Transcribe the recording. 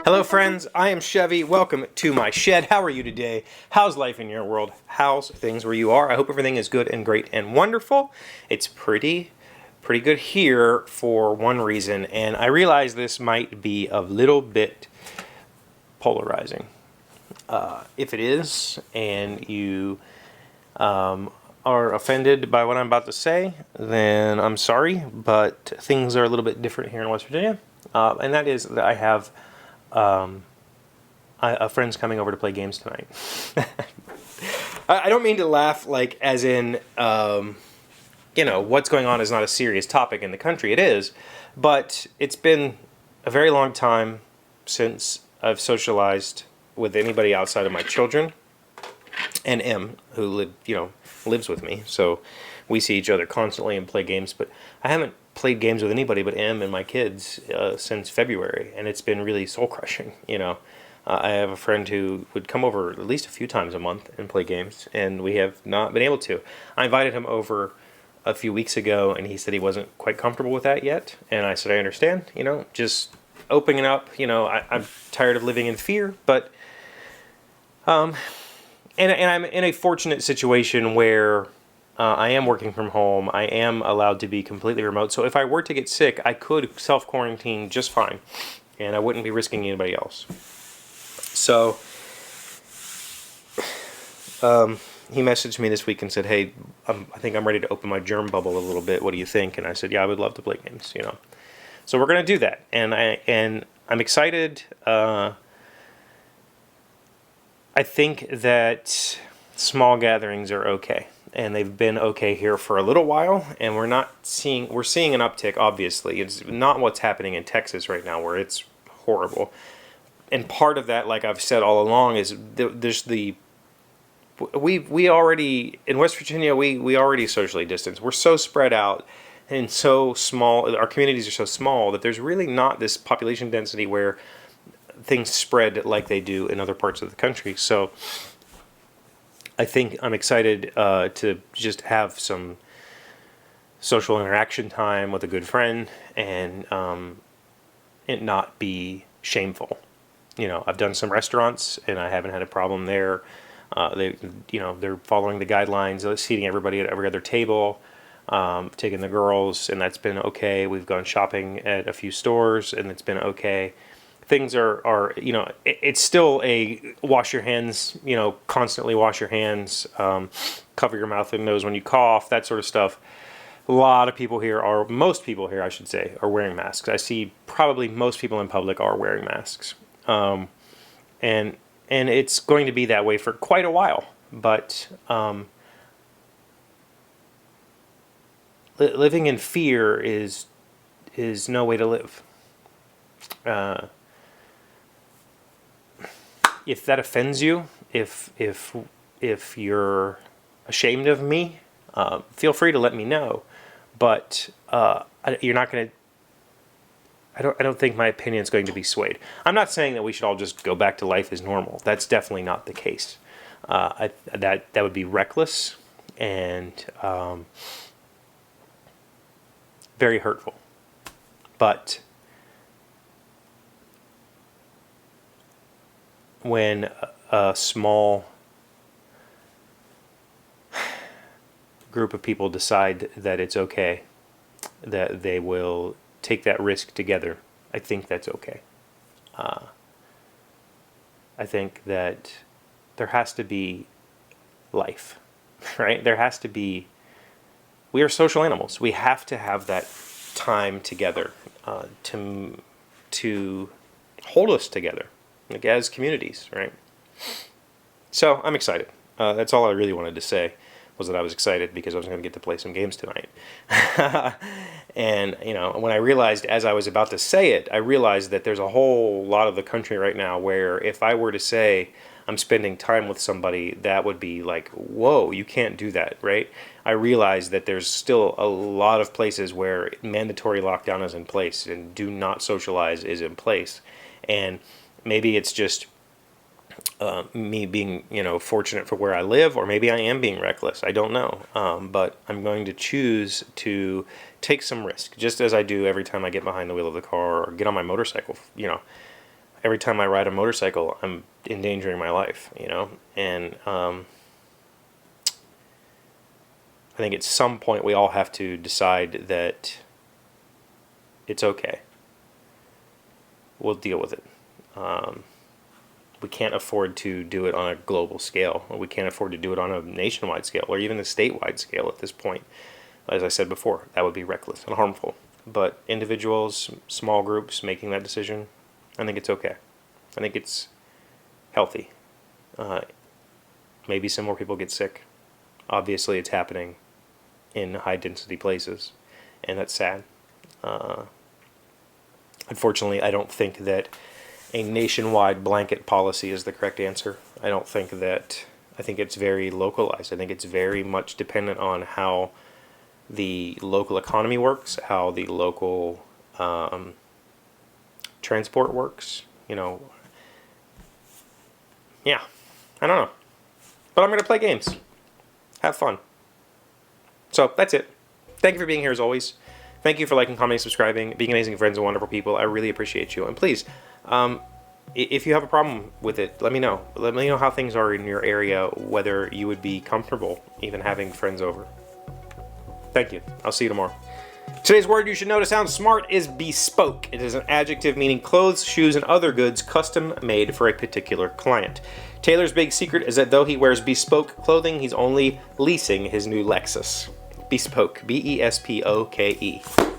Hello friends, I am Chevee. Welcome to my shed. How are you today? How's life in your world? How's things where you are? I hope everything is good and great and wonderful. It's pretty good here for one reason, and I realize this might be a little bit polarizing. If it is, and you are offended by what I'm about to say, then I'm sorry, but things are a little bit different here in West Virginia, and that is that I have a friend's coming over to play games tonight. I don't mean to laugh like as in, what's going on is not a serious topic in the country. It is, but it's been a very long time since I've socialized with anybody outside of my children and M, who lives with me. So we see each other constantly and play games, but I haven't played games with anybody but M and my kids since February, and it's been really soul crushing. I have a friend who would come over at least a few times a month and play games, and we have not been able to. I invited him over a few weeks ago, and he said he wasn't quite comfortable with that yet, and I said I understand. Just opening up. I'm tired of living in fear, but and I'm in a fortunate situation where I am working from home. I am allowed to be completely remote. So if I were to get sick, I could self-quarantine just fine, and I wouldn't be risking anybody else. So he messaged me this week and said, hey, I think I'm ready to open my germ bubble a little bit. What do you think? And I said, yeah, I would love to play games, So we're going to do that. And I'm excited. I think that small gatherings are okay, and they've been okay here for a little while, and we're seeing an uptick. Obviously, it's not what's happening in Texas right now, where it's horrible. And part of that, like I've said all along, is we already in West Virginia we already socially distanced. We're so spread out and so small. Our communities are so small that there's really not this population density where things spread like they do in other parts of the country. So I think I'm excited to just have some social interaction time with a good friend, and it not be shameful. I've done some restaurants and I haven't had a problem there. They're following the guidelines, seating everybody at every other table, taking the girls, and that's been okay. We've gone shopping at a few stores, and it's been okay. Things are it's still a wash your hands, constantly wash your hands, cover your mouth and nose when you cough, that sort of stuff. Most people here, I should say, are wearing masks. I see probably most people in public are wearing masks. And it's going to be that way for quite a while, but living in fear is no way to live. If that offends you, if you're ashamed of me, feel free to let me know. But you're not going to. I don't think my opinion is going to be swayed. I'm not saying that we should all just go back to life as normal. That's definitely not the case. That would be reckless and very hurtful. But when a small group of people decide that it's okay, that they will take that risk together, I think that's okay. I think that there has to be life, right? There has to be. We are social animals. We have to have that time together to hold us together, like as communities, right? So I'm excited. That's all I really wanted to say, was that I was excited because I was going to get to play some games tonight. And when I realized, as I was about to say it, I realized that there's a whole lot of the country right now where if I were to say I'm spending time with somebody, that would be like, whoa, you can't do that, right? I realized that there's still a lot of places where mandatory lockdown is in place and do not socialize is in place. And maybe it's just me being, fortunate for where I live, or maybe I am being reckless. I don't know. But I'm going to choose to take some risk, just as I do every time I get behind the wheel of the car or get on my motorcycle. every time I ride a motorcycle, I'm endangering my life, you know? And I think at some point we all have to decide that it's okay. We'll deal with it. We can't afford to do it on a global scale. We can't afford to do it on a nationwide scale or even a statewide scale at this point. As I said before, that would be reckless and harmful. But individuals, small groups making that decision, I think it's okay. I think it's healthy. Maybe some more people get sick. Obviously, it's happening in high-density places, and that's sad. Unfortunately, I don't think that a nationwide blanket policy is the correct answer. I think it's very localized. I think it's very much dependent on how the local economy works, how the local transport works, you know. Yeah, I don't know. But I'm going to play games. Have fun. So, that's it. Thank you for being here as always. Thank you for liking, commenting, subscribing, being amazing friends and wonderful people. I really appreciate you. And please, if you have a problem with it, let me know. Let me know how things are in your area, whether you would be comfortable even having friends over. Thank you. I'll see you tomorrow. Today's word you should know to sound smart is bespoke. It is an adjective meaning clothes, shoes, and other goods custom made for a particular client. Taylor's big secret is that though he wears bespoke clothing, he's only leasing his new Lexus. Bespoke. B-E-S-P-O-K-E.